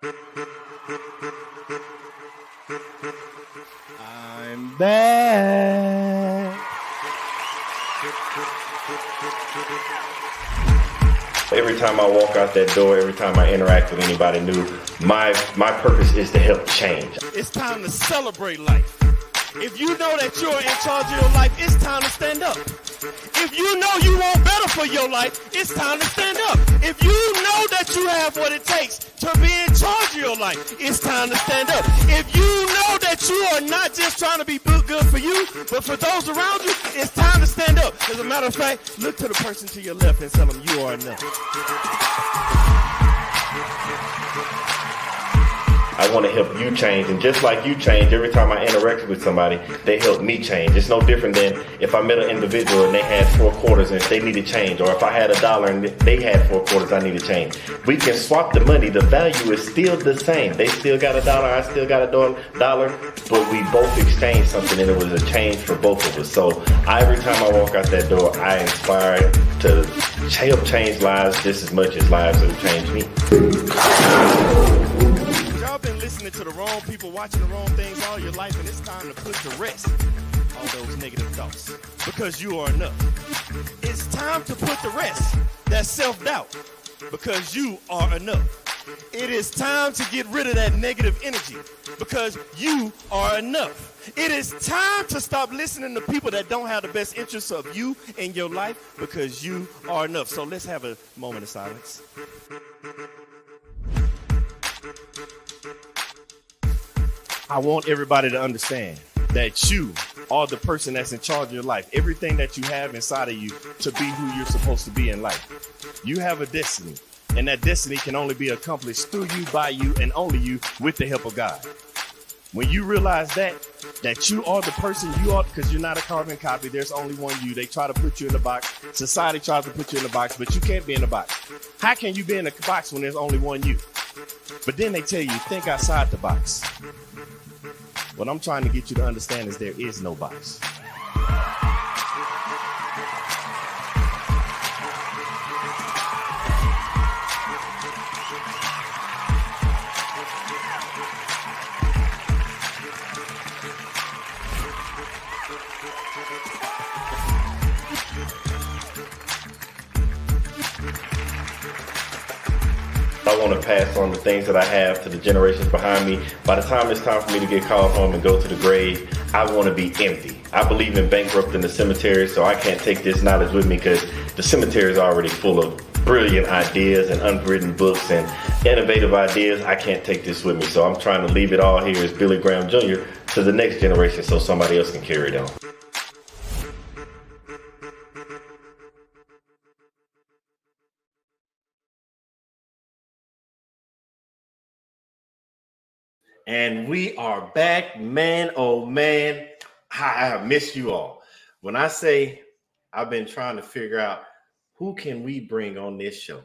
I'm back. Every time I walk out that door, every time I interact with anybody new, my purpose is to help change. It's time to celebrate life. If you know that you're in charge of your life, it's time to stand up. If you know you want better for your life, it's time to stand up. If you know that you have what it takes to be in charge of your life, it's time to stand up. If you know that you are not just trying to be good for you, but for those around you, it's time to stand up. As a matter of fact, look to the person to your left and tell them you are enough. I want to help you change, and just like you change, every time I interact with somebody, they help me change. It's no different than if I met an individual and they had 4 quarters and they needed change, or if I had $1 and they had 4 quarters, I need to change. We can swap the money. The value is still the same. They still got $1, I still got $1, but we both exchanged something, and it was a change for both of us. So every time I walk out that door, I inspire to help change lives just as much as lives have changed me. Y'all been listening to the wrong people, watching the wrong things all your life, and it's time to put to rest all those negative thoughts, because you are enough. It's time to put to rest that self-doubt, because you are enough. It is time to get rid of that negative energy, because you are enough. It is time to stop listening to people that don't have the best interests of you in your life, because you are enough. So let's have a moment of silence. I want everybody to understand that you are the person that's in charge of your life. Everything that you have inside of you to be who you're supposed to be in life. You have a destiny, and that destiny can only be accomplished through you, by you, and only you, with the help of God. When you realize that you are the person you are, because you're not a carbon copy, there's only one you. They try to put you in a box. Society tries to put you in a box, but you can't be in a box. How can you be in a box when there's only one you? But then they tell you, think outside the box. What I'm trying to get you to understand is there is no box. I want to pass on the things that I have to the generations behind me. By the time it's time for me to get called home and go to the grave, I want to be empty. I believe in bankrupting the cemetery, so I can't take this knowledge with me, because the cemetery is already full of brilliant ideas and unwritten books and innovative ideas. I can't take this with me, so I'm trying to leave it all here as Billy Graham Jr. to the next generation so somebody else can carry it on. And we are back, man. Oh man, I miss you all. When I say I've been trying to figure out who can we bring on this show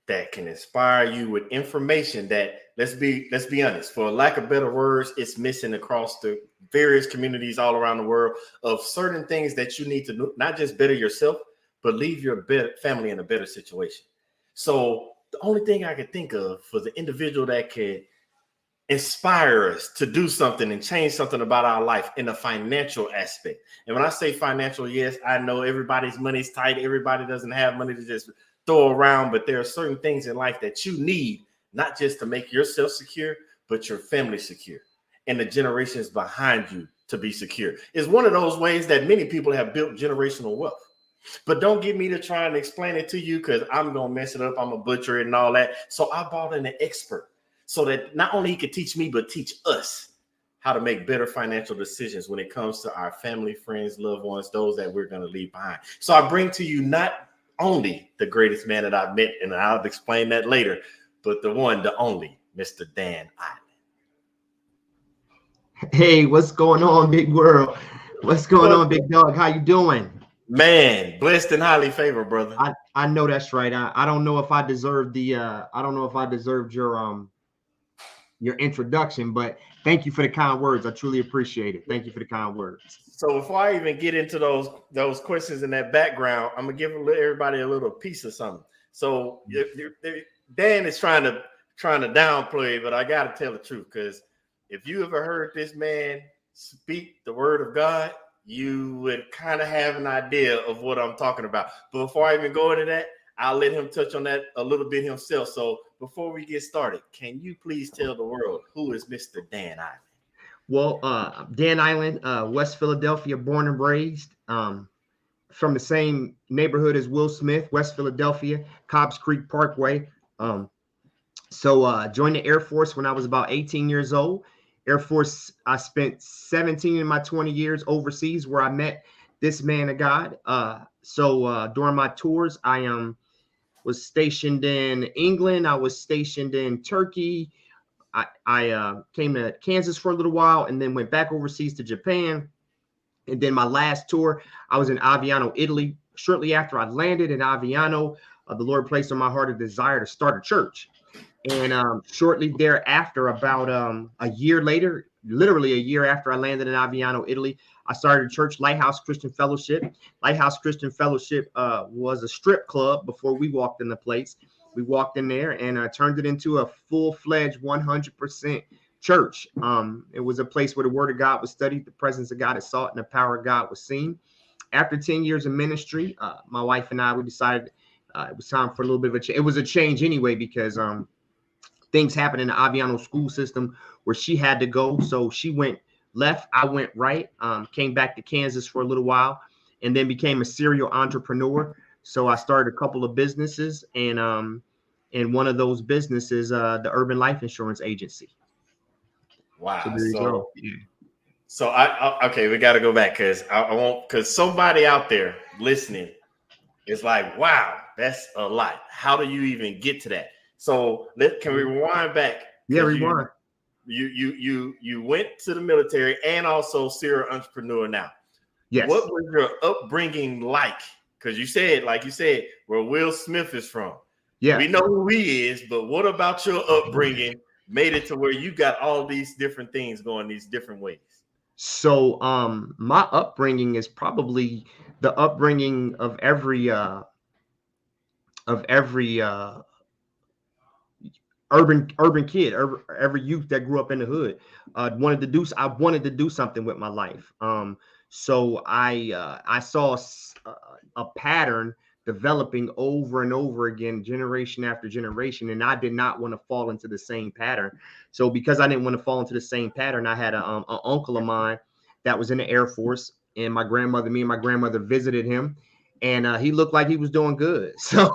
that can inspire you with information that, let's be honest, for lack of better words, it's missing across the various communities all around the world, of certain things that you need to not just better yourself, but leave your family in a better situation. So the only thing I could think of for the individual that could inspire us to do something and change something about our life in a financial aspect. And when I say financial, yes, I know everybody's money's tight. Everybody doesn't have money to just throw around, but there are certain things in life that you need, not just to make yourself secure, but your family secure and the generations behind you to be secure. It's one of those ways that many people have built generational wealth. But don't get me to try and explain it to you, because I'm going to mess it up. I'm a butcher and all that. So I brought in an expert, so that not only he could teach me, but teach us how to make better financial decisions when it comes to our family, friends, loved ones, those that we're going to leave behind. So I bring to you not only the greatest man that I've met, and I'll explain that later, but the one, the only, Mr. Dan Island. Hey, what's going on, big world? What's going on, big dog? How you doing? Man, blessed and highly favored, brother. I know that's right. I don't know if I deserve your introduction, but thank you for the kind words. I truly appreciate it. Thank you for the kind words. So before I even get into those questions in that background, I'm gonna give everybody a little piece of something. So Dan is trying to trying to downplay it, but I got to tell the truth, because if you ever heard this man speak the word of God, you would kind of have an idea of what I'm talking about. But before I even go into that, I'll let him touch on that a little bit himself. So before we get started, can you please tell the world who is Mr. Dan Island? Well, Dan Island, West Philadelphia, born and raised, from the same neighborhood as Will Smith, West Philadelphia, Cobbs Creek Parkway. So joined the Air Force when I was about 18 years old. Air Force, I spent 17 in my 20 years overseas, where I met this man of God. So during my tours, I was stationed in England. I was stationed in Turkey. I came to Kansas for a little while and then went back overseas to Japan. And then my last tour, I was in Aviano, Italy. Shortly after I landed in Aviano, the Lord placed on my heart a desire to start a church. And shortly thereafter, about a year later, literally a year after I landed in Aviano, Italy, I started a church, Lighthouse Christian Fellowship. Lighthouse Christian Fellowship was a strip club before we walked in the place. We walked in there and turned it into a full-fledged 100% church. It was a place where the word of God was studied, the presence of God is sought, and the power of God was seen. After 10 years of ministry, my wife and I, we decided it was time for a little bit of a change. It was a change anyway, because things happened in the Aviano school system where she had to go. So she went left, I went right, came back to Kansas for a little while, and then became a serial entrepreneur. So I started a couple of businesses, and one of those businesses, the Urban Life Insurance Agency. Wow. So there you go. So I okay, we got to go back, because I won't, because somebody out there listening is like, wow, that's a lot. How do you even get to that? So can we rewind back? Yeah, rewind. You went to the military and also serial entrepreneur now. Yes. What was your upbringing like? Because you said, like you said, where Will Smith is from. Yeah. We know who he is, but what about your upbringing made it to where you got all these different things going these different ways? So my upbringing is probably the upbringing of every urban kid, every youth that grew up in the hood. I wanted to do something with my life. So I saw a pattern developing over and over again, generation after generation, and I did not want to fall into the same pattern. So because I didn't want to fall into the same pattern, I had an uncle of mine that was in the Air Force, and me and my grandmother visited him, and he looked like he was doing good. So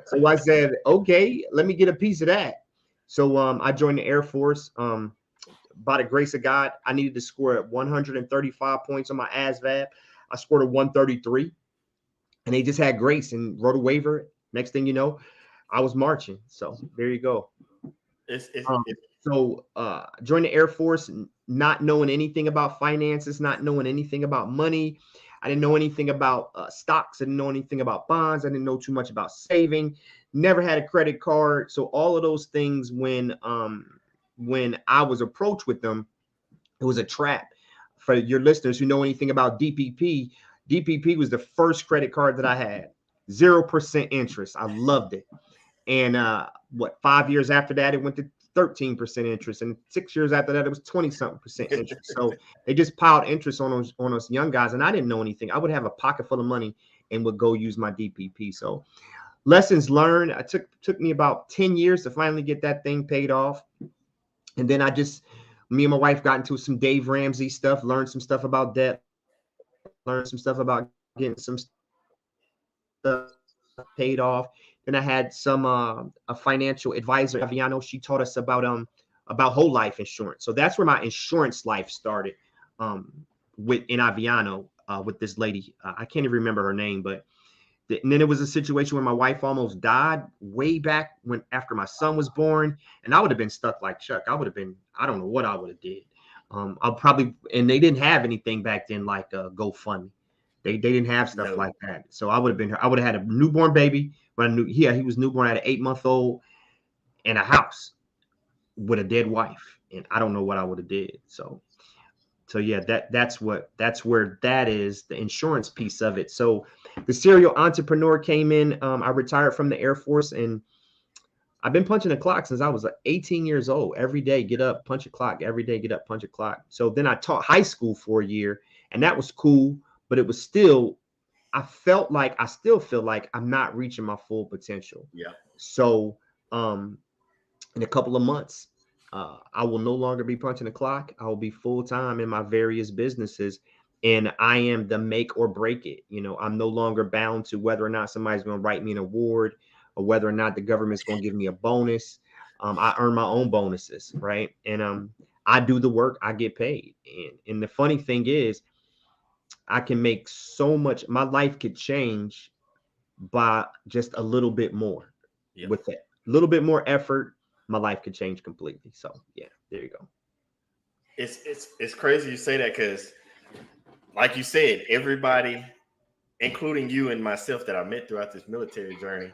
so I said, okay, let me get a piece of that. So I joined the Air Force. By the grace of God, I needed to score 135 points on my ASVAB. I scored a 133, and they just had grace and wrote a waiver. Next thing you know, I was marching. So there you go. So joined the Air Force, not knowing anything about finances, not knowing anything about money. I didn't know anything about stocks. I didn't know anything about bonds. I didn't know too much about saving. Never had a credit card. So all of those things, when I was approached with them, it was a trap. For your listeners who know anything about DPP, DPP was the first credit card that I had. 0% interest. I loved it. And 5 years after that, it went to 13% interest, and 6 years after that, it was 20-something% interest. So they just piled interest on us young guys, and I didn't know anything. I would have a pocket full of money and would go use my DPP. So lessons learned. It took me about 10 years to finally get that thing paid off, and then me and my wife got into some Dave Ramsey stuff, learned some stuff about debt, learned some stuff about getting some stuff paid off. Then I had some a financial advisor, Aviano. She taught us about whole life insurance. So that's where my insurance life started, in Aviano, with this lady. I can't even remember her name, but and then it was a situation where my wife almost died way back after my son was born, and I would have been stuck like Chuck. I don't know what I would have did. And they didn't have anything back then like GoFundMe. They didn't have stuff like that. So I would have had a newborn baby. He was newborn at an 8-month-old in a house with a dead wife, and I don't know what I would have did. So yeah, that's where that is, the insurance piece of it. So the serial entrepreneur came in. I retired from the Air Force, and I've been punching the clock since I was 18 years old. Every day, get up, punch a clock. Every day, get up, punch a clock. So then I taught high school for a year, and that was cool, but it was still, I still feel like I'm not reaching my full potential. Yeah. So in a couple of months, I will no longer be punching the clock. I will be full time in my various businesses, and I am the make or break it. You know, I'm no longer bound to whether or not somebody's going to write me an award or whether or not the government's going to give me a bonus. I earn my own bonuses, right? And I do the work, I get paid. And the funny thing is, I can make so much. My life could change by just a little bit more. Yep. With that little bit more effort, my life could change completely. So yeah, there you go. It's crazy you say that, because like you said, everybody, including you and myself that I met throughout this military journey,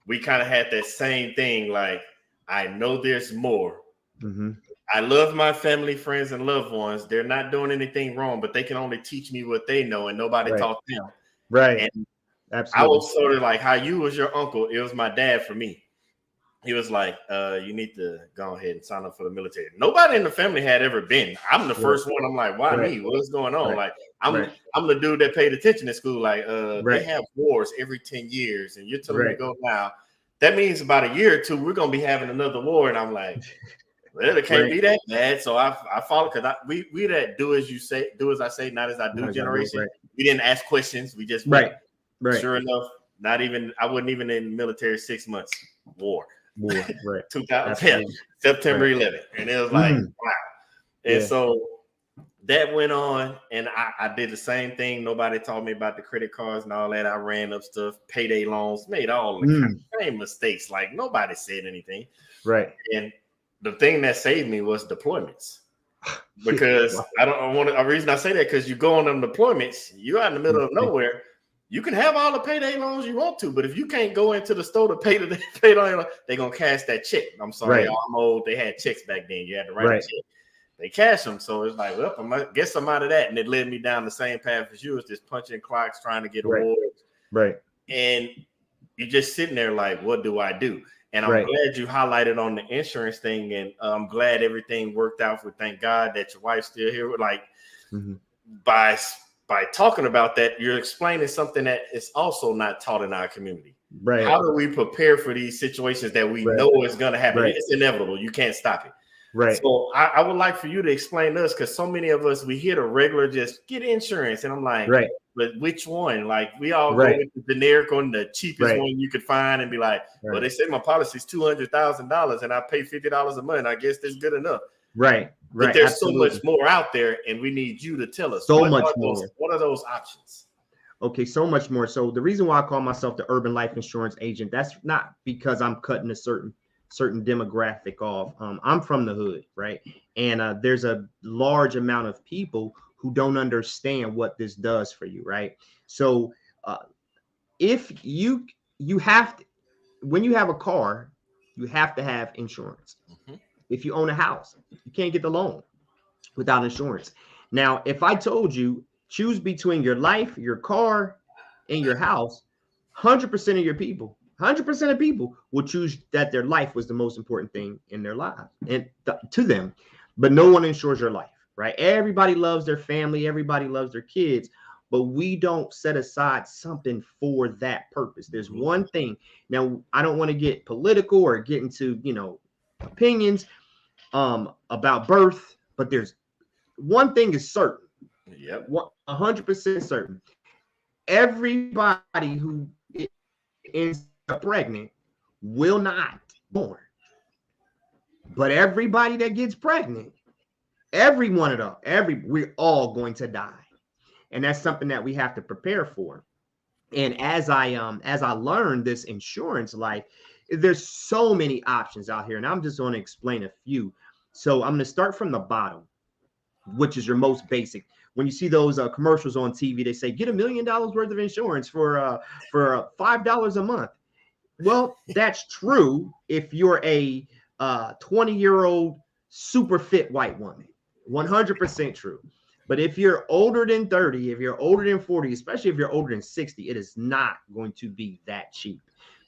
we kind of had that same thing. Like, I know there's more. Mm-hmm. I love my family, friends, and loved ones. They're not doing anything wrong, but they can only teach me what they know, and nobody taught them. Right. And absolutely. I was sort of like how you was your uncle. It was my dad for me. He was like, you need to go ahead and sign up for the military. Nobody in the family had ever been. I'm the first one. I'm like, why me? What's going on? Like, I'm the dude that paid attention in school. Like, they have wars every 10 years, and you're telling me to go now. That means about a year or two, we're gonna be having another war. And I'm like, well, it can't be that bad. So I follow, because we that do as you say, do as I say, not as I do generation. We didn't ask questions. We just right. Sure enough, I wasn't even in the military 6 months. War. Right. 2010, September 11th. And it was like, wow. And so that went on, and I did the same thing. Nobody taught me about the credit cards and all that. I ran up stuff, payday loans, made all the same mistakes. Like, nobody said anything. Right. And the thing that saved me was deployments. Because a reason I say that, because you go on them deployments, you're out in the middle of nowhere. You can have all the payday loans you want to, but if you can't go into the store to pay they're gonna cash that check. I'm sorry, I'm old. They had checks back then. You had to write a check. They cash them, so it's like, well, I guess I'm out of that, and it led me down the same path as you, was just punching clocks, trying to get awards. Right. And you're just sitting there like, what do I do? And I'm glad you highlighted on the insurance thing, and I'm glad everything worked out for. Thank God that your wife's still here. Like, by talking about that, you're explaining something that is also not taught in our community. Right. How do we prepare for these situations that we know is going to happen? It's inevitable. You can't stop it. Right. So I would like for you to explain to us, because so many of us, we hear the regular just get insurance. And I'm like, but which one? Like, we all go with the generic on the cheapest one you could find and be like, well, they say my policy is $200,000 and I pay $50 a month. I guess that's good enough. Right. But there's so much more out there, and we need you to tell us what are those options? Okay, so much more. So the reason why I call myself the urban life insurance agent, that's not because I'm cutting a certain demographic off. I'm from the hood, right? And there's a large amount of people who don't understand what this does for you, right? So if you have to, when you have a car, you have to have insurance. If you own a house, you can't get the loan without insurance. Now, if I told you choose between your life, your car, and your house, 100% of your people, 100% of people will choose that their life was the most important thing in their lives and to them. But no one insures your life, right? Everybody loves their family. Everybody loves their kids. But we don't set aside something for that purpose. There's one thing. Now, I don't want to get political or get into, opinions about birth, but there's one thing is certain. 100% certain. Everybody who is pregnant will not be born. But everybody that gets pregnant, we're all going to die. And that's something that we have to prepare for. And as I learned this insurance life, there's so many options out here, and I'm just going to explain a few. So I'm going to start from the bottom, which is your most basic. When you see those commercials on TV, they say get $1 million worth of insurance for $5 a month. Well, that's true if you're a 20-year-old super fit white woman. 100% true. But if you're older than 30, if you're older than 40, especially if you're older than 60, it is not going to be that cheap.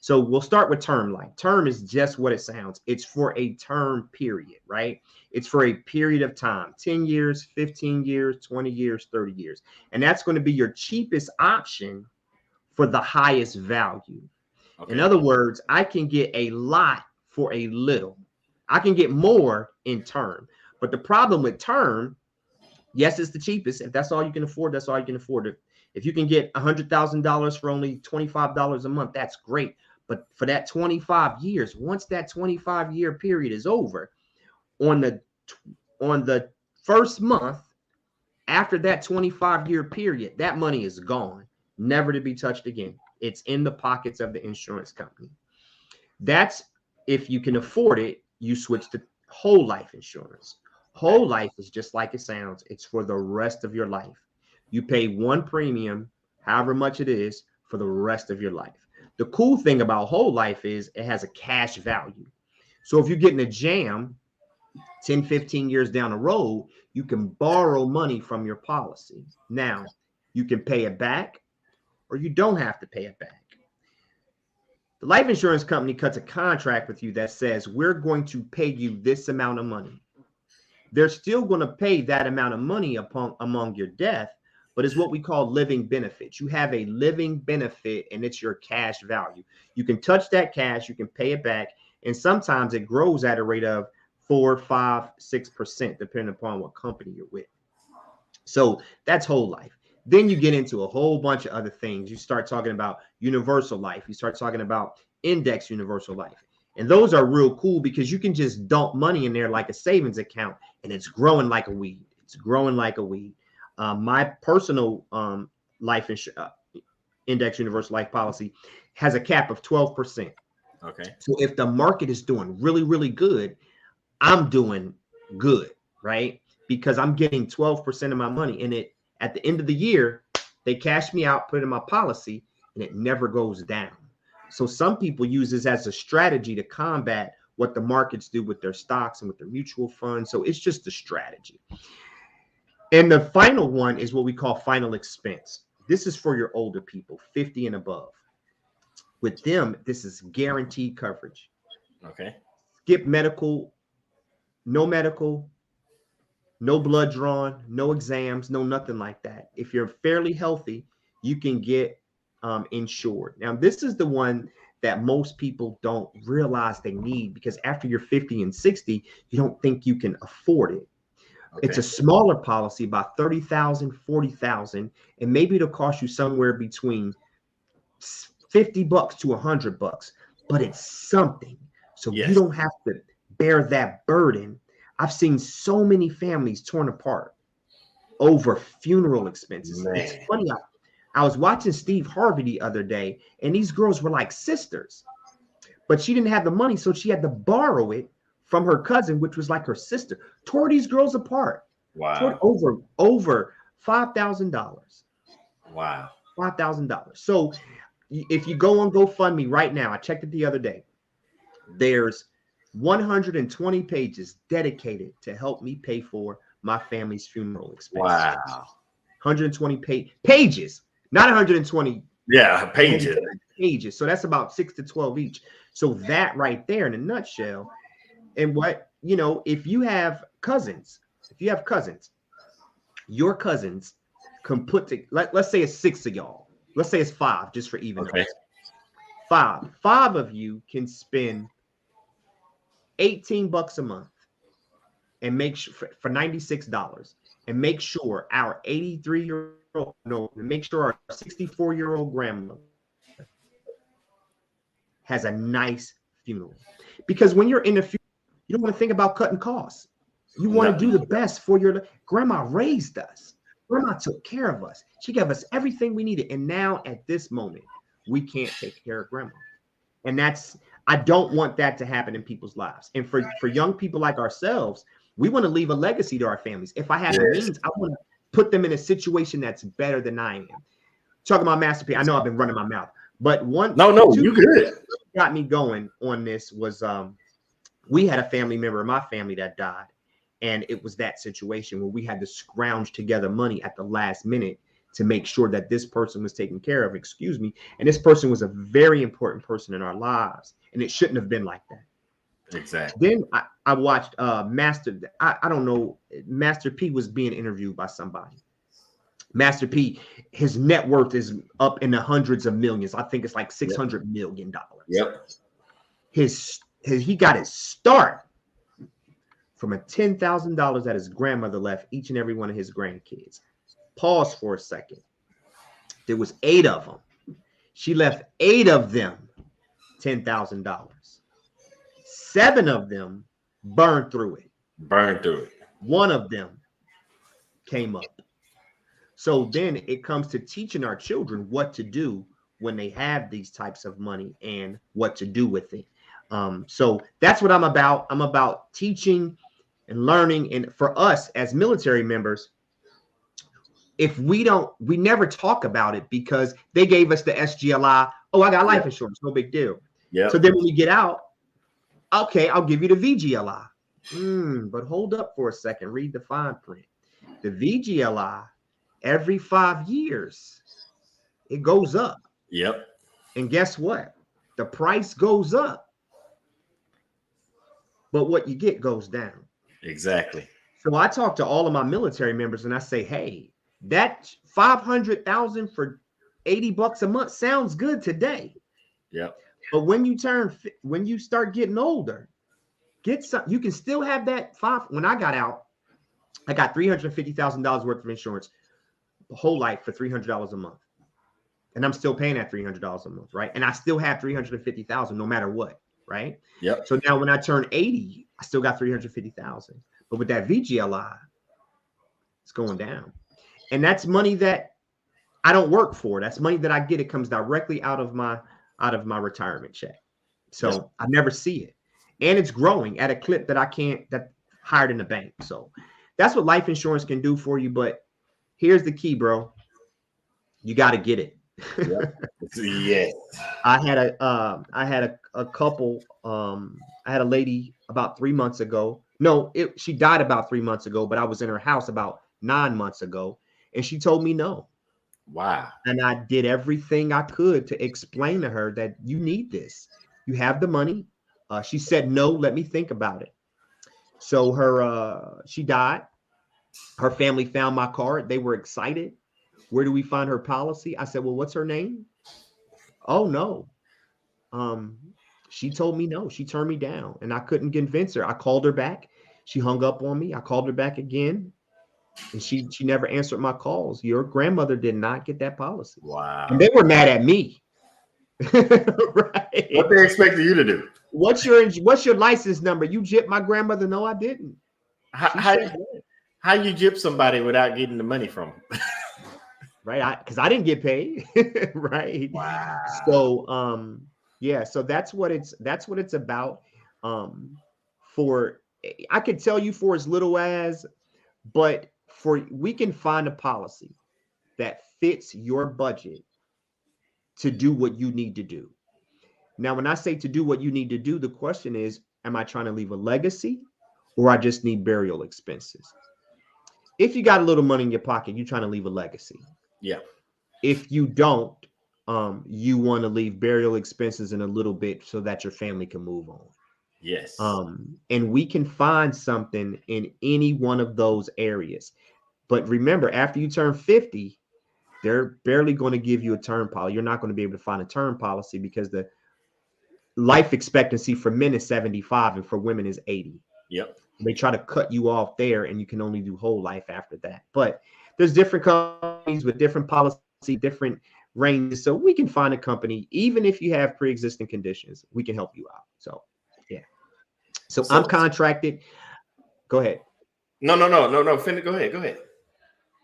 So we'll start with term life. Term is just what it sounds. It's for a term period, right? It's for a period of time, 10 years, 15 years, 20 years, 30 years. And that's going to be your cheapest option for the highest value. Okay. In other words, I can get a lot for a little. I can get more in term. But the problem with term, yes, it's the cheapest. If that's all you can afford, that's all you can afford. If you can get $100,000 for only $25 a month, that's great. But for that 25 years, once that 25-year period is over, on the first month after that 25-year period, that money is gone, never to be touched again. It's in the pockets of the insurance company. That's if you can afford it, you switch to whole life insurance. Whole life is just like it sounds. It's for the rest of your life. You pay one premium, however much it is, for the rest of your life. The cool thing about whole life is it has a cash value. So if you get in a jam 10, 15 years down the road, you can borrow money from your policy. Now, you can pay it back or you don't have to pay it back. The life insurance company cuts a contract with you that says, we're going to pay you this amount of money. They're still going to pay that amount of money among your death, but it's what we call living benefits. You have a living benefit and it's your cash value. You can touch that cash, you can pay it back, and sometimes it grows at a rate of 4, 5, 6%, depending upon what company you're with. So that's whole life. Then you get into a whole bunch of other things. You start talking about universal life. You start talking about index universal life. And those are real cool because you can just dump money in there like a savings account and it's growing like a weed. It's growing like a weed. My personal life index universal life policy has a cap of 12%. Okay. So if the market is doing really, really good, I'm doing good, right? Because I'm getting 12% of my money in it. At the end of the year, they cash me out, put it in my policy, and it never goes down. So some people use this as a strategy to combat what the markets do with their stocks and with their mutual funds. So it's just a strategy. And the final one is what we call final expense. This is for your older people, 50 and above. With them, this is guaranteed coverage. Okay. Skip medical, no blood drawn, no exams, no nothing like that. If you're fairly healthy, you can get insured. Now, this is the one that most people don't realize they need because after you're 50 and 60, you don't think you can afford it. Okay. It's a smaller policy, about 30,000, 40,000, and maybe it'll cost you somewhere between $50 to $100, but it's something. So yes, you don't have to bear that burden. I've seen so many families torn apart over funeral expenses. Man. It's funny. I was watching Steve Harvey the other day, and these girls were like sisters, but she didn't have the money, so she had to borrow it from her cousin, which was like her sister. Tore these girls apart. Wow. Over $5,000. Wow. $5,000. So if you go on GoFundMe right now, I checked it the other day, there's 120 pages dedicated to help me pay for my family's funeral expenses. Wow. 120 pages, not 120. Yeah, pages. Pages. So that's about 6 to 12 each. So that right there in a nutshell. And what, if you have cousins, your cousins can put to, let's say it's 6 of y'all. Let's say it's 5, just for even. Okay. 5 of you can spend $18 a month and make sure for $96 and make sure our 64-year-old grandmother has a nice funeral. Because when you're in the funeral, you don't want to think about cutting costs. You want to do the best for your grandma. Raised us. Grandma took care of us. She gave us everything we needed. And now at this moment, we can't take care of grandma. And I don't want that to happen in people's lives. And for young people like ourselves, we want to leave a legacy to our families. If I have the means, I want to put them in a situation that's better than I am. Talking about Master P, I know I've been running my mouth, but you good. Got me going on this was we had a family member of my family that died, and it was that situation where we had to scrounge together money at the last minute to make sure that this person was taken care of, excuse me. And this person was a very important person in our lives. And it shouldn't have been like that. Exactly. Then I watched I don't know, Master P was being interviewed by somebody. Master P, his net worth is up in the hundreds of millions. I think it's like $600 million. Yep. He got his start from a $10,000 that his grandmother left each and every one of his grandkids. Pause for a second. There was 8 of them. She left 8 of them $10,000. 7 of them burned through it. Burned through it. 1 of them came up. So then it comes to teaching our children what to do when they have these types of money and what to do with it. So that's what I'm about. I'm about teaching and learning. And for us as military members, if we never talk about it because they gave us the SGLI. Oh, I got life insurance. No big deal. Yeah. So then when we get out, okay, I'll give you the VGLI. But hold up for a second. Read the fine print. The VGLI, every 5 years, it goes up. Yep. And guess what? The price goes up. But what you get goes down. Exactly. So I talk to all of my military members and I say, hey, that $500,000 for $80 a month sounds good today. Yep. But when you start getting older, get some. You can still have that When I got out, I got $350,000 worth of insurance, the whole life for $300 a month, and I'm still paying that $300 a month, right? And I still have $350,000 no matter what, right? Yep. So now when I turn 80, I still got $350,000, but with that VGLI, it's going down, and that's money that I don't work for. That's money that I get. It comes directly out of my retirement check. So I never see it. And it's growing at a clip that that's higher than the bank. So that's what life insurance can do for you. But here's the key, bro. You got to get it. Yes. I had a couple. I had a lady about 3 months ago. No, she died about 3 months ago, but I was in her house about 9 months ago. And she told me no. Wow. And I did everything I could to explain to her that you need this. You have the money. She said, no, let me think about it. So she died. Her family found my card. They were excited. Where do we find her policy? I said, well, what's her name? Oh, no. She told me no. She turned me down and I couldn't convince her. I called her back. She hung up on me. I called her back again. And she never answered my calls. Your grandmother did not get that policy. Wow. And they were mad at me. Right. What they expected you to do? What's your license number? You gypped my grandmother? No, I didn't. How you gyp somebody without getting the money from them? Right. Because I didn't get paid. Right. Wow. So so that's what it's about. I could tell you for as little as, but we can find a policy that fits your budget to do what you need to do. Now, when I say to do what you need to do, the question is, am I trying to leave a legacy or I just need burial expenses? If you got a little money in your pocket, you're trying to leave a legacy. Yeah. If you don't, you want to leave burial expenses in a little bit so that your family can move on. Yes. And we can find something in any one of those areas. But remember, after you turn 50, they're barely going to give you a term policy. You're not going to be able to find a term policy because the life expectancy for men is 75 and for women is 80. Yep. They try to cut you off there and you can only do whole life after that. But there's different companies with different policy, different ranges. So we can find a company, even if you have pre-existing conditions, we can help you out. So, yeah. So I'm contracted. Go ahead. No. Go ahead.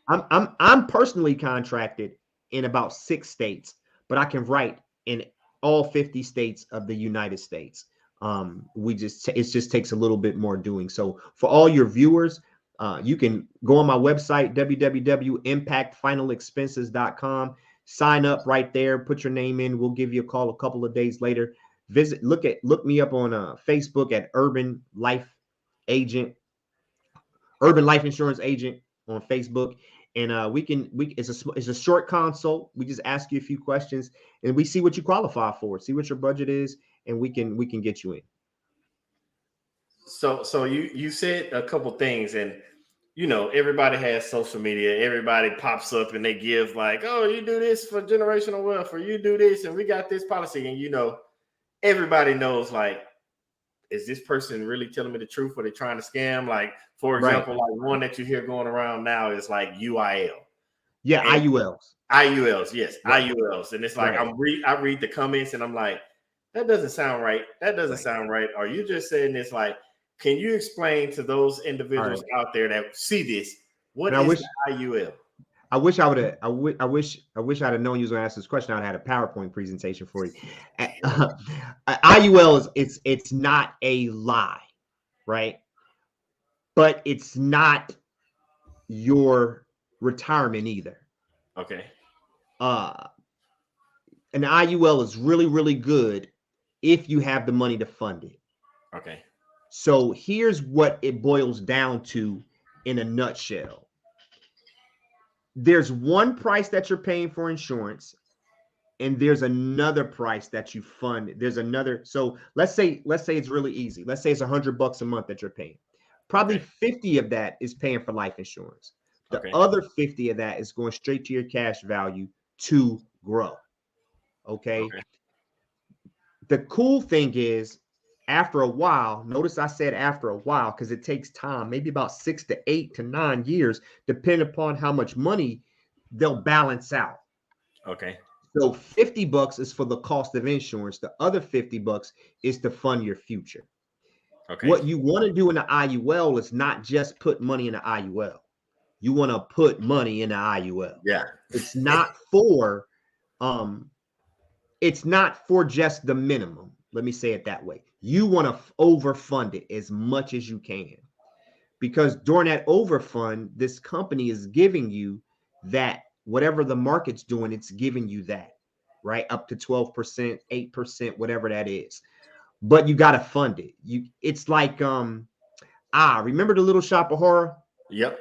I'm personally contracted in about 6 states, but I can write in all 50 states of the United States. It just takes a little bit more doing. So for all your viewers, you can go on my website, www.impactfinalexpenses.com, sign up right there, put your name in. We'll give you a call a couple of days later. Look me up on Facebook at Urban Life Insurance Agent on Facebook. And it's a short consult. We just ask you a few questions and we see what you qualify for, see what your budget is, and we can get you in. So you said a couple things, and everybody has social media. Everybody pops up and they give like, oh, you do this for generational wealth, or you do this, and we got this policy, and everybody knows, like, is this person really telling me the truth, or they trying to scam? Like, for example, like one that you hear going around now is like UIL. Yeah, and IULs. IULs, yes, right. IULs. And it's like I read the comments and I'm like, that doesn't sound right. That doesn't sound right. Are you just saying this? Like, can you explain to those individuals out there that see this, what is IUL? I wish I'd have known you was going to ask this question. I'd have had a PowerPoint presentation for you. IUL it's not a lie, right? But it's not your retirement either. Okay. An IUL is really, really good if you have the money to fund it. Okay. So here's what it boils down to in a nutshell. There's one price that you're paying for insurance, and there's another price that you fund. There's another. So let's say it's really easy. Let's say it's $100 a month that you're paying. Probably 50 of that is paying for life insurance. The other 50 of that is going straight to your cash value to grow. Okay. The cool thing is, after a while, notice I said after a while, because it takes time, maybe about 6 to 8 to 9 years, depending upon how much money they'll balance out. Okay. So $50 is for the cost of insurance. The other $50 is to fund your future. Okay. What you want to do in the IUL is not just put money in the IUL. You want to put money in the IUL. Yeah. It's not for just the minimum. Let me say it that way. You want to overfund it as much as you can, because during that overfund, this company is giving you that whatever the market's doing, it's giving you that, right? Up to 12%, 8%, whatever that is. But you got to fund it. It's like, remember the Little Shop of Horror? Yep.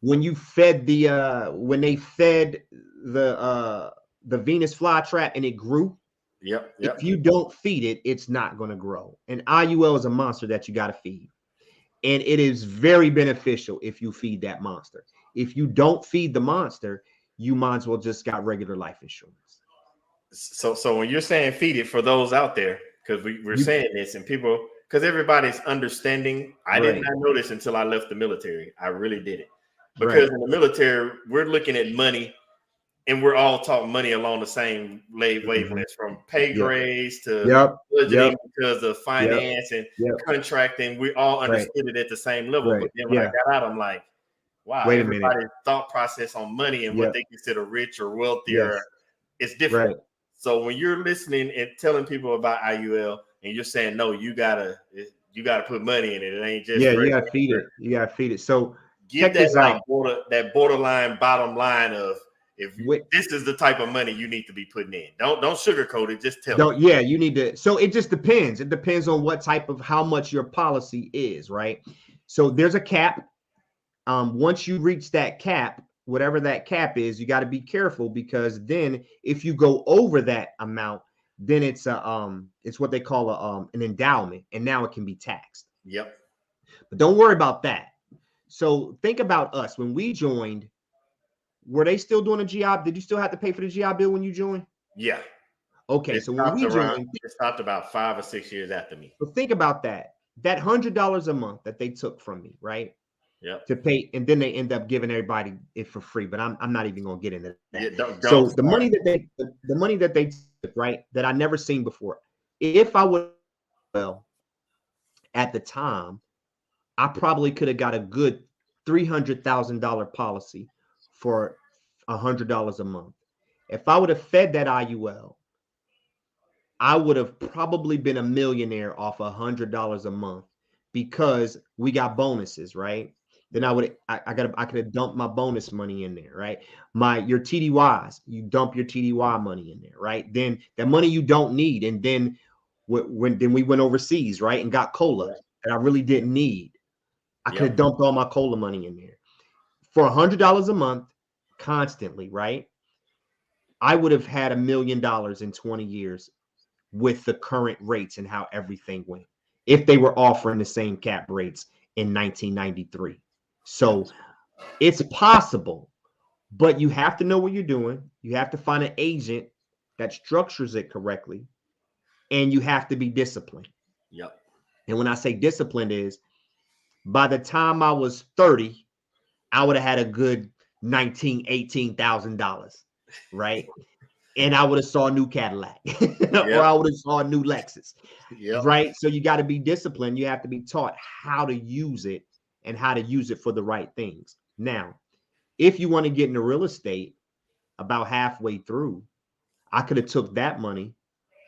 When you fed when they fed the Venus flytrap and it grew. Yep. If you don't feed it, it's not going to grow. And IUL is a monster that you got to feed. And it is very beneficial if you feed that monster. If you don't feed the monster, you might as well just got regular life insurance. So when you're saying feed it, for those out there, because we're saying this and people, because everybody's understanding. I did not know this until I left the military. I really didn't. Because in the military, we're looking at money. And we're all talking money along the same wavelengths, from pay grades to budgeting because of finance and contracting. We all understood it at the same level. But then when I got out, I'm like, wow, everybody's thought process on money and what they consider rich or wealthy is different. Right. So when you're listening and telling people about IUL and you're saying, no, you gotta put money in it. It ain't just you gotta feed it. You gotta feed it. So give that that borderline bottom line of, if this is the type of money you need to be putting in. Don't sugarcoat it. Just tell them. Yeah, you need to. So it just depends. It depends on what type of, how much your policy is, right? So there's a cap. Once you reach that cap, whatever that cap is, you got to be careful, because then if you go over that amount, then it's what they call an endowment, and now it can be taxed. Yep. But don't worry about that. So think about us when we joined. Were they still doing a GI? Did you still have to pay for the GI Bill when you joined? Yeah. Okay. So when we joined, it stopped about 5 or 6 years after me. So think about that. That $100 a month that they took from me, right? Yeah. To pay, and then they end up giving everybody it for free. But I'm not even gonna get into that. Yeah, don't so the money that they took, right, that I never seen before. If I would, at the time, I probably could have got a good $300,000 policy for $100 a month. If I would have fed that IUL, I would have probably been a millionaire off $100 a month, because we got bonuses, right? Then I could have dumped my bonus money in there, right? Your TDYs, you dump your TDY money in there, right? Then the money you don't need, and then when we went overseas, right, and got cola that I really didn't need, I could have dumped all my cola money in there. For $100 a month, constantly, right? I would have had $1 million in 20 years with the current rates and how everything went if they were offering the same cap rates in 1993. So it's possible, but you have to know what you're doing. You have to find an agent that structures it correctly, and you have to be disciplined. Yep. And when I say disciplined is by the time I was 30, I would have had a good $18,000, right? And I would have saw a new Cadillac or I would have saw a new Lexus, right? So you got to be disciplined. You have to be taught how to use it and how to use it for the right things. Now, if you want to get into real estate, about halfway through, I could have took that money,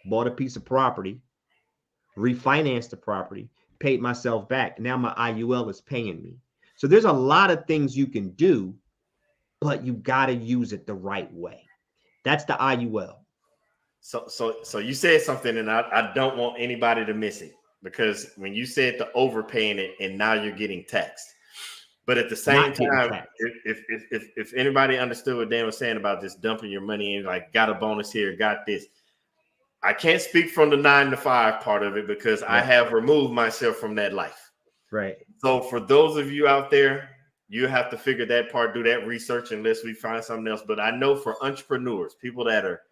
bought a piece of property, refinanced the property, paid myself back. Now my IUL is paying me. So there's a lot of things you can do, but you got to use it the right way. That's the IUL. So you said something, and I don't want anybody to miss it, because when you said the overpaying it, and now you're getting taxed. But at the same time, if anybody understood what Dan was saying about just dumping your money in, like got a bonus here, got this. I can't speak from the 9-to-5 part of it because I have removed myself from that life. Right. So for those of you out there, you have to figure that part, do that research unless we find something else. But I know for entrepreneurs, people that are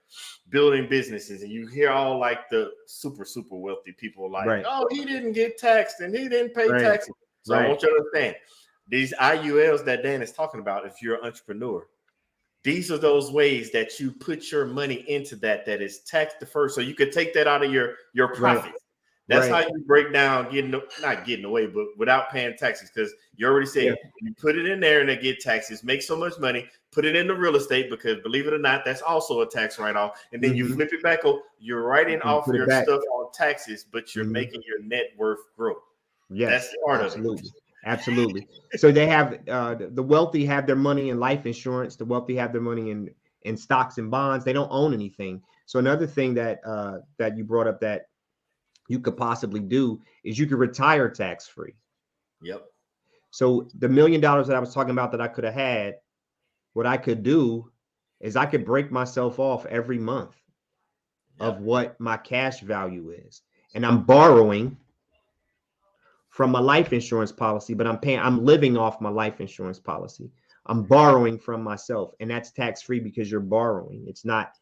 building businesses, and you hear all like the super wealthy people like, oh, he didn't get taxed and he didn't pay taxes. So I want you to understand these IULs that Dan is talking about. If you're an entrepreneur, these are those ways that you put your money into that is tax deferred. So you could take that out of your profits. That's how you break down not getting away, but without paying taxes, because you already said you put it in there and they get taxes, make so much money, put it into real estate, because believe it or not, that's also a tax write-off. And then you flip it back over, you're writing off your stuff on taxes, but you're making your net worth grow. Yes, that's part of it. Absolutely. So they have the wealthy have their money in life insurance. The wealthy have their money in stocks and bonds. They don't own anything. So another thing that that you brought up that you could possibly do is you could retire tax-free. Yep. So the $1 million that I was talking about that I could have had, what I could do is I could break myself off every month of what my cash value is. And I'm borrowing from my life insurance policy, but I'm living off my life insurance policy. I'm borrowing from myself, and that's tax-free because you're borrowing. It's not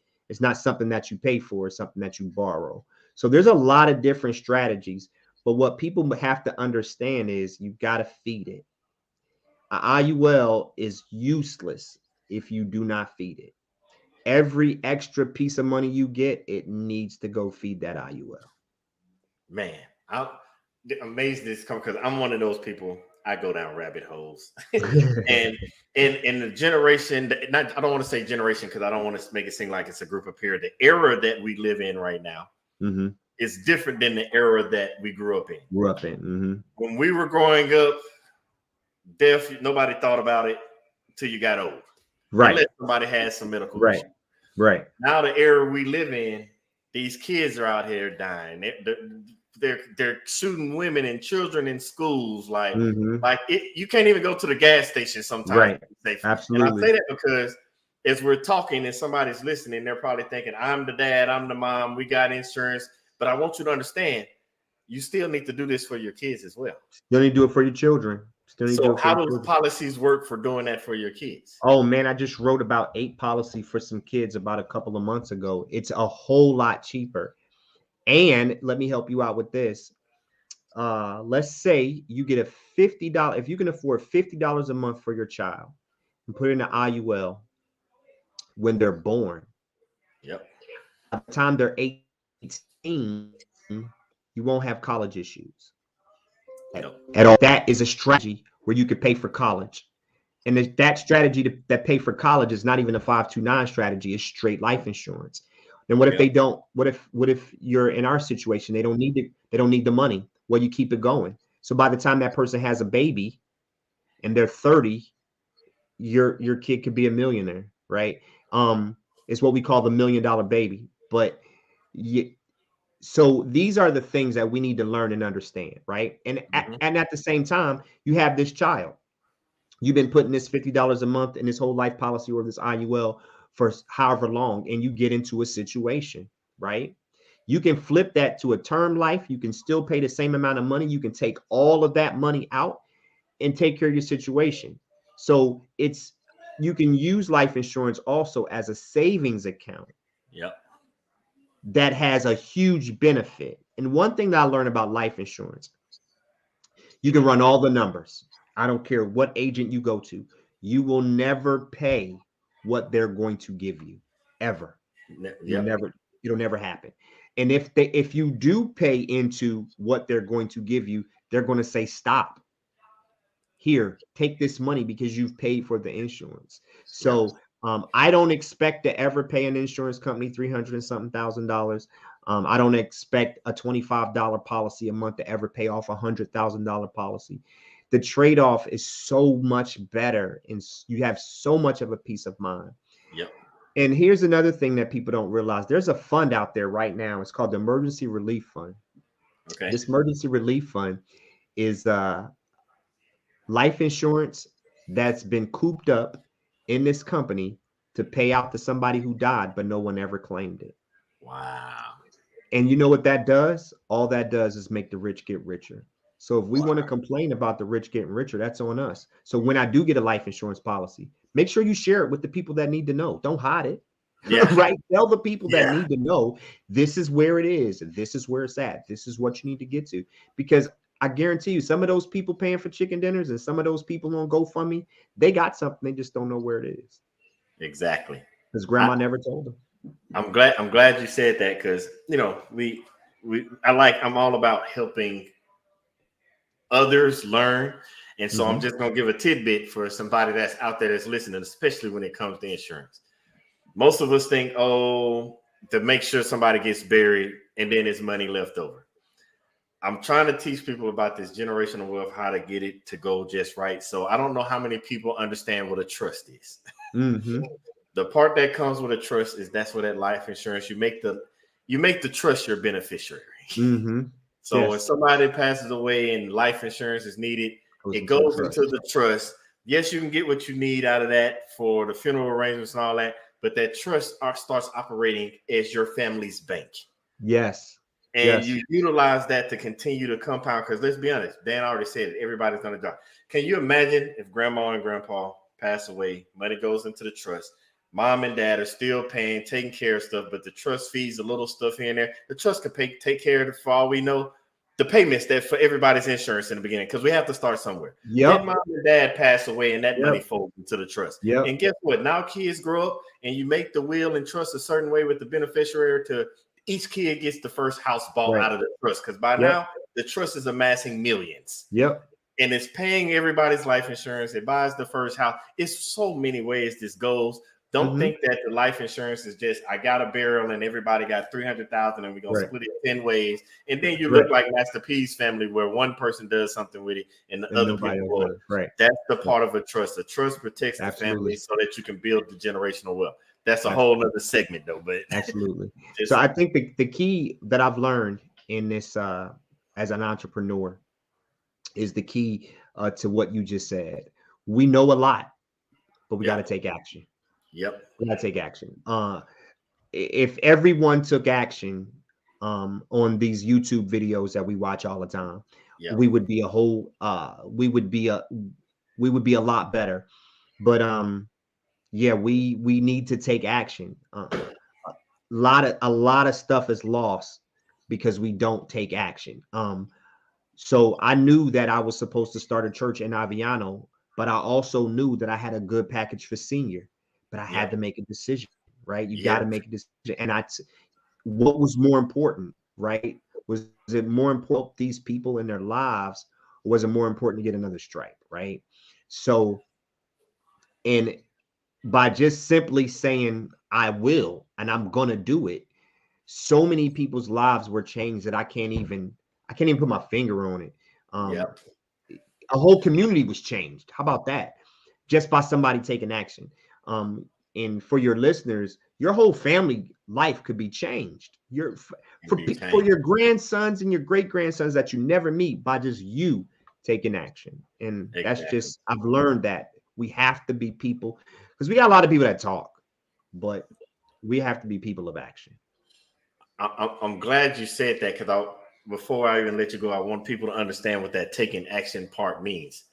something that you pay for, it's something that you borrow. So there's a lot of different strategies, but what people have to understand is you got to feed it. An IUL is useless if you do not feed it. Every extra piece of money you get, it needs to go feed that IUL. Man, I'm amazed this comes because I'm one of those people. I go down rabbit holes, and in the generation, I don't want to say generation because I don't want to make it seem like it's a group of peers. The era that we live in right now is different than the era that we grew up in. When we were growing up, death, nobody thought about it till you got old. Right. Unless somebody had some medical issue. Right. Now the era we live in, these kids are out here dying. They're shooting women and children in schools. You can't even go to the gas station sometimes. Right. Absolutely. And I say that because as we're talking and somebody's listening, they're probably thinking, I'm the dad, I'm the mom, we got insurance. But I want you to understand, you still need to do this for your kids as well. You need to do it for your children. So how do policies work for doing that for your kids? Oh man, I just wrote about 8 policy for some kids about a couple of months ago. It's a whole lot cheaper. And let me help you out with this. Let's say you get a $50, if you can afford $50 a month for your child and put it in an IUL when they're born. Yep. By the time they're 18, you won't have college issues. At all. That is a strategy where you could pay for college. And that strategy that pay for college is not even a 529 strategy, it's straight life insurance. Then what if they don't? What if you're in our situation? They don't need the money. Well, you keep it going. So by the time that person has a baby and they're 30, your kid could be a millionaire, right? It's what we call the $1 million baby. But so these are the things that we need to learn and understand, right? And at the same time, you have this child. You've been putting this $50 a month in this whole life policy or this IUL for however long, and you get into a situation, right? You can flip that to a term life. You can still pay the same amount of money. You can take all of that money out and take care of your situation. So you can use life insurance also as a savings account. Yep. That has a huge benefit. And one thing that I learned about life insurance, you can run all the numbers. I don't care what agent you go to. You will never pay what they're going to give you ever. Yep. It'll never happen. And if you do pay into what they're going to give you, they're going to say, stop. Here, take this money because you've paid for the insurance. So I don't expect to ever pay an insurance company $300 and something thousand. I don't expect a $25 policy a month to ever pay off a $100,000 policy. The trade-off is so much better, and you have so much of a peace of mind. Yep. And here's another thing that people don't realize. There's a fund out there right now. It's called the Emergency Relief Fund. Okay. This Emergency Relief Fund is life insurance that's been cooped up in this company to pay out to somebody who died, but no one ever claimed it. Wow. And you know what that does? All that does is make the rich get richer. So if we want to complain about the rich getting richer, that's on us. So when I do get a life insurance policy, make sure you share it with the people that need to know. Don't hide it. Yeah. Right? Tell the people that need to know this is where it is. This is where it's at. This is what you need to get to. Because I guarantee you, some of those people paying for chicken dinners and some of those people on GoFundMe, they got something. They just don't know where it is. Exactly. Because grandma never told them. I'm glad you said that, because I'm all about helping others learn. And so I'm just gonna give a tidbit for somebody that's out there that's listening, especially when it comes to insurance. Most of us think, to make sure somebody gets buried and then there's money left over. I'm trying to teach people about this generational wealth, how to get it to go just right. So I don't know how many people understand what a trust is. The part that comes with a trust is that's where that life insurance, you make the trust your beneficiary. So when somebody passes away and life insurance is needed, it goes into the trust. Yes, you can get what you need out of that for the funeral arrangements and all that, but that trust starts operating as your family's bank. Yes. And you utilize that to continue to compound. Because let's be honest, Dan already said it. Everybody's going to die. Can you imagine if grandma and grandpa pass away, money goes into the trust, mom and dad are still paying, taking care of stuff, but the trust fees a little stuff here and there. The trust can take care of it for all we know. The payments that for everybody's insurance in the beginning, because we have to start somewhere. Then mom and dad pass away and that money folds into the trust. And guess what? Now kids grow up and you make the will and trust a certain way with the beneficiary to each kid gets the first house bought out of the trust. Because by now the trust is amassing millions. And it's paying everybody's life insurance. It buys the first house. It's so many ways this goes. Don't think that the life insurance is just, I got a barrel and everybody got 300,000 and we're going to split it 10 ways. And then you look like Master P's family where one person does something with it and the other people will. That's the part of a trust. A trust protects the family so that you can build the generational wealth. That's a whole other segment though, but absolutely. So I think the key that I've learned in this as an entrepreneur is the key to what you just said. We know a lot, but we got to take action. We gotta take action. If everyone took action on these YouTube videos that we watch all the time, we would be we would be a lot better. But we need to take action. A lot of stuff is lost because we don't take action. So I knew that I was supposed to start a church in Aviano, but I also knew that I had a good package for senior. But I had to make a decision, right? You got to make a decision. And what was more important, right? Was it more important these people in their lives, or was it more important to get another stripe, right? So, and by just simply saying, I will, and I'm going to do it, so many people's lives were changed that I can't even put my finger on it. A whole community was changed. How about that? Just by somebody taking action. And for your listeners, your whole family life could be changed. For your grandsons and your great grandsons that you never meet by just you taking action. And that's just, I've learned that We have to be people, because we got a lot of people that talk, but we have to be people of action. I'm glad you said that, because before I even let you go, I want people to understand what that taking action part means.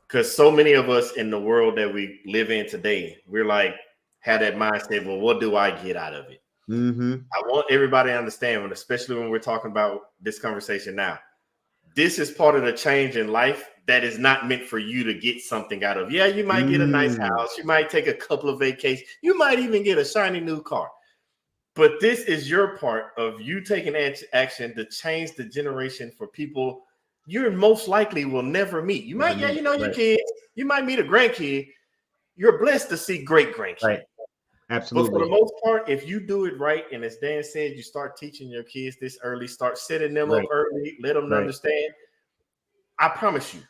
Because so many of us in the world that we live in today, we're like, have that mindset, well, what do I get out of it? Mm-hmm. I want everybody to understand, especially when we're talking about this conversation now, this is part of the change in life that is not meant for you to get something out of. Yeah, you might get a nice house. You might take a couple of vacations. You might even get a shiny new car. But this is your part of you taking action to change the generation for people you most likely will never meet. You might, your kids. You might meet a grandkid. You're blessed to see great grandkids. Right. Absolutely. But for the most part, if you do it right, and as Dan said, you start teaching your kids this early, start setting them up early, let them understand. I promise you,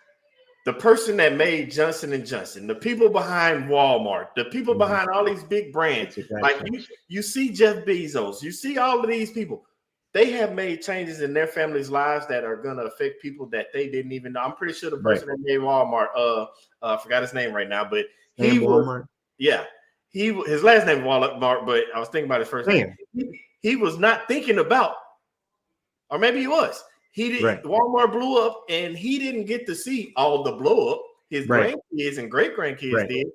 the person that made Johnson & Johnson, the people behind Walmart, the people behind all these big brands, like you see Jeff Bezos, you see all of these people, they have made changes in their families' lives that are going to affect people that they didn't even know. I'm pretty sure the person that made Walmart, I forgot his name right now, but he was, Walmart. Yeah. His last name was Walmart, but I was thinking about his first name. He was not thinking about, or maybe he was. Walmart blew up, and he didn't get to see all the blow up. His grandkids and great grandkids did.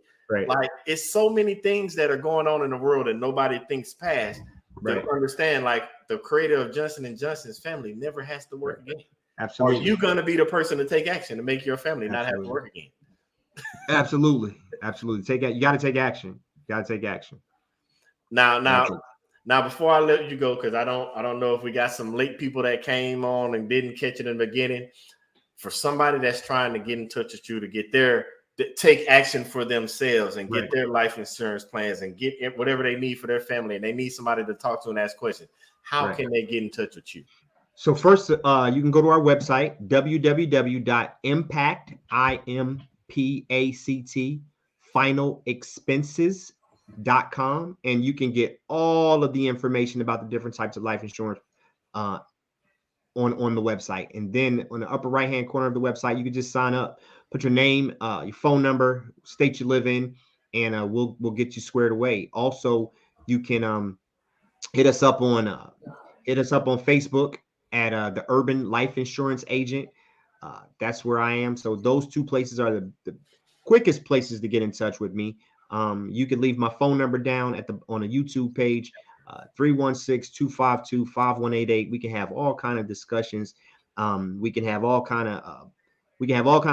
Like, it's so many things that are going on in the world and nobody thinks past. To understand, like, the creator of Johnson & Johnson's family never has to work again. Absolutely. Are you going to be the person to take action to make your family not have to work again? Absolutely. You got to take action. Now, before I let you go, because I don't know if we got some late people that came on and didn't catch it in the beginning. For somebody that's trying to get in touch with you to take action for themselves and get their life insurance plans and get whatever they need for their family, and they need somebody to talk to and ask questions, how can they get in touch with you? So first, you can go to our website, www.impactfinalexpenses.com, and you can get all of the information about the different types of life insurance on the website. And then on the upper right hand corner of the website, you can just sign up, put your name, your phone number, state you live in, and we'll get you squared away. Also, you can hit us up on Facebook at the Urban Life Insurance Agent. That's where I am. So those two places are the quickest places to get in touch with me. You can leave my phone number down on a YouTube page, 316-252-5188. We can have all kind of discussions. We can have all kind of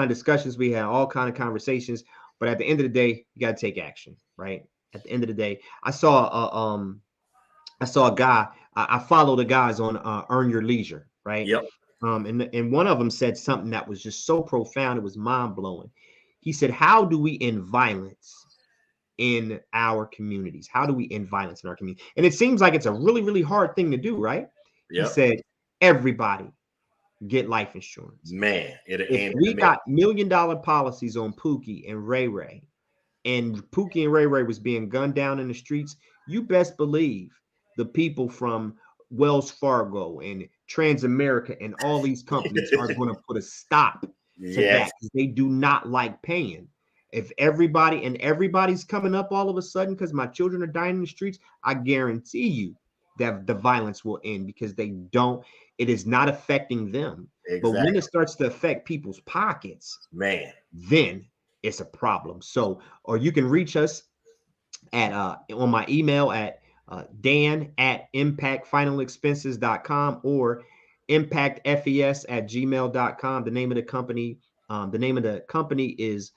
discussions. We have all kind of conversations. But at the end of the day, you got to take action, right? At the end of the day, I saw a guy. I follow the guys on Earn Your Leisure, right? Yep. And one of them said something that was just so profound. It was mind blowing. He said, "How do we end violence in our communities? How do we end violence in our community?" And it seems like it's a really, really hard thing to do, right? Yep. He said, "Everybody get life insurance." Man, if we got $1 million policies on Pookie and Ray Ray, and Pookie and Ray Ray was being gunned down in the streets, you best believe the people from Wells Fargo and Transamerica and all these companies are going to put a stop to that, because they do not like paying. If everybody's coming up all of a sudden because my children are dying in the streets, I guarantee you that the violence will end, because it is not affecting them. Exactly. But when it starts to affect people's pockets, man, then it's a problem. So, or you can reach us at on my email at dan@impactfinalexpenses.com or impactfes@gmail.com. The name of the company is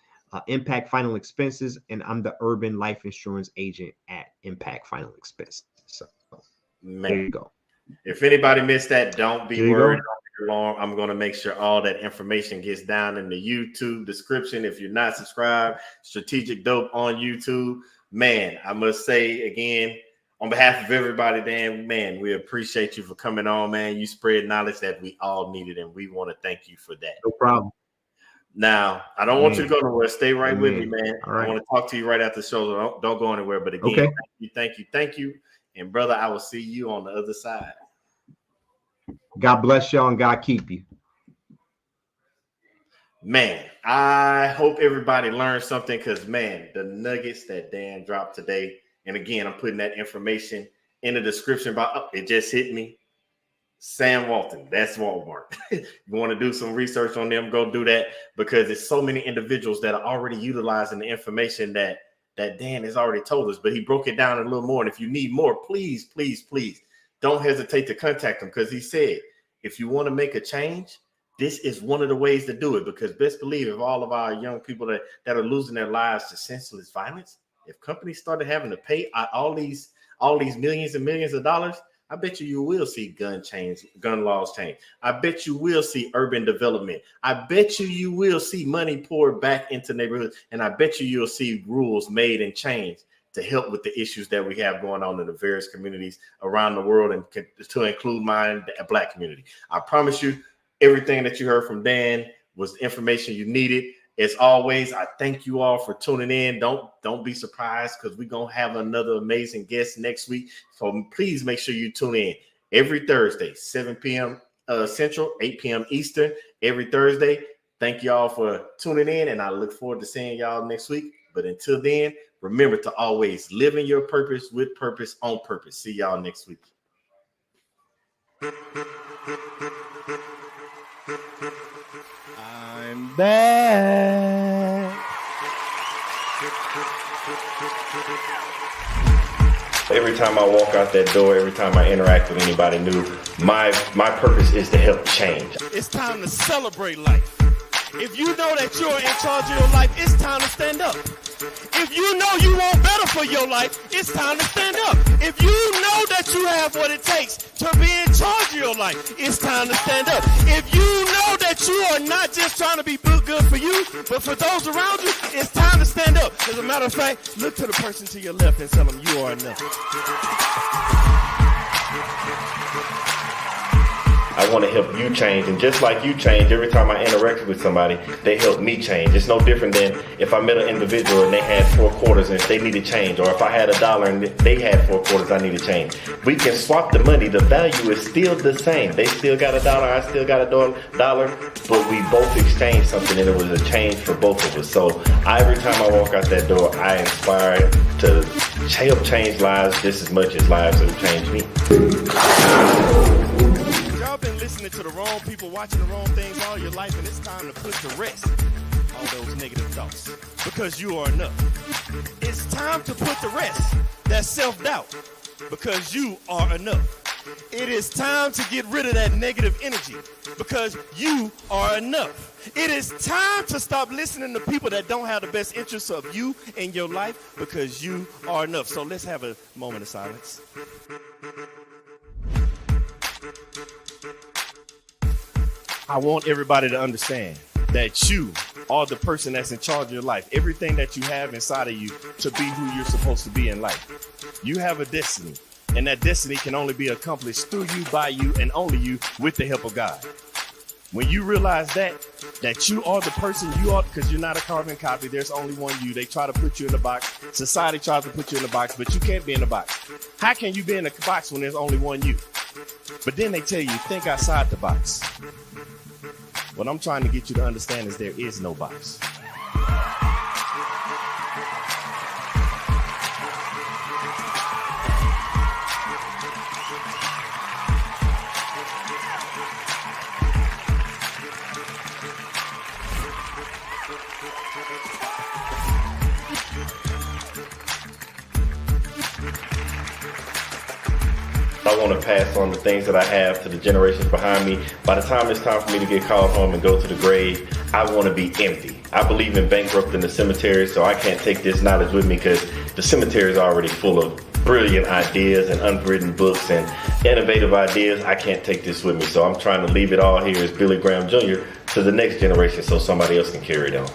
Impact Final Expenses, and I'm the Urban Life Insurance Agent at Impact Final Expenses. So there you go. If anybody missed that, don't be worried. I'm going to make sure all that information gets down in the YouTube description. If you're not subscribed, Strategic Dope on YouTube. Man, I must say again, on behalf of everybody, Dan, man, we appreciate you for coming on, man. You spread knowledge that we all needed, and we want to thank you for that. No problem. Now, I don't want you to go nowhere. Stay right with me, man. Right. I want to talk to you right after the show. So don't go anywhere. But again, thank you. And brother, I will see you on the other side. God bless y'all and God keep you. Man, I hope everybody learned something because, man, the nuggets that Dan dropped today, and again, I'm putting that information in the description box. Oh, it just hit me. Sam Walton, that's Walmart. You want to do some research on them, go do that, because there's so many individuals that are already utilizing the information that Dan has already told us, but he broke it down a little more. And if you need more, please, please, please don't hesitate to contact him, because he said, if you want to make a change, this is one of the ways to do it, because best believe if all of our young people that are losing their lives to senseless violence, if companies started having to pay all these millions and millions of dollars, I bet you will see gun laws change. I bet you will see urban development. I bet you will see money poured back into neighborhoods. And I bet you'll see rules made and changed to help with the issues that we have going on in the various communities around the world, and to include mine, the Black community. I promise you, everything that you heard from Dan was the information you needed. As always, I thank you all for tuning in. Don't be surprised, because we're going to have another amazing guest next week. So please make sure you tune in every Thursday, 7 p.m. Central, 8 p.m. Eastern, every Thursday. Thank y'all for tuning in, and I look forward to seeing y'all next week. But until then, remember to always live in your purpose, with purpose, on purpose. See y'all next week. I'm back. Every time I walk out that door, every time I interact with anybody new, my purpose is to help change. It's time to celebrate life. If you know that you're in charge of your life, it's time to stand up. If you know you want better for your life, it's time to stand up. If you know that you have what it takes to be in charge of your life, it's time to stand up. If you know that you are not just trying to be good for you, but for those around you, it's time to stand up. As a matter of fact, look to the person to your left and tell them you are enough. I want to help you change, and just like you change, every time I interact with somebody, they help me change. It's no different than if I met an individual and they had 4 quarters and they needed change, or if I had $1 and they had 4 quarters, I need to change. We can swap the money. The value is still the same. They still got $1, I still got $1, but we both exchange something, and it was a change for both of us. So every time I walk out that door, I inspire to help change lives just as much as lives have changed me. Y'all been listening to the wrong people, watching the wrong things all your life, and it's time to put to rest all those negative thoughts, because you are enough. It's time to put to rest that self-doubt, because you are enough. It is time to get rid of that negative energy, because you are enough. It is time to stop listening to people that don't have the best interests of you in your life, because you are enough. So let's have a moment of silence. I want everybody to understand that you are the person that's in charge of your life. Everything that you have inside of you to be who you're supposed to be in life. You have a destiny, and that destiny can only be accomplished through you, by you, and only you, with the help of God. When you realize that you are the person you are, because you're not a carbon copy, there's only one you. They try to put you in a box. Society tries to put you in a box, but you can't be in a box. How can you be in a box when there's only one you? But then they tell you, think outside the box. What I'm trying to get you to understand is there is no box. I want to pass on the things that I have to the generations behind me. By the time it's time for me to get called home and go to the grave, I want to be empty. I believe in bankrupting the cemetery, so I can't take this knowledge with me, because the cemetery is already full of brilliant ideas and unwritten books and innovative ideas. I can't take this with me, so I'm trying to leave it all here as Billy Graham Jr. to the next generation so somebody else can carry it on.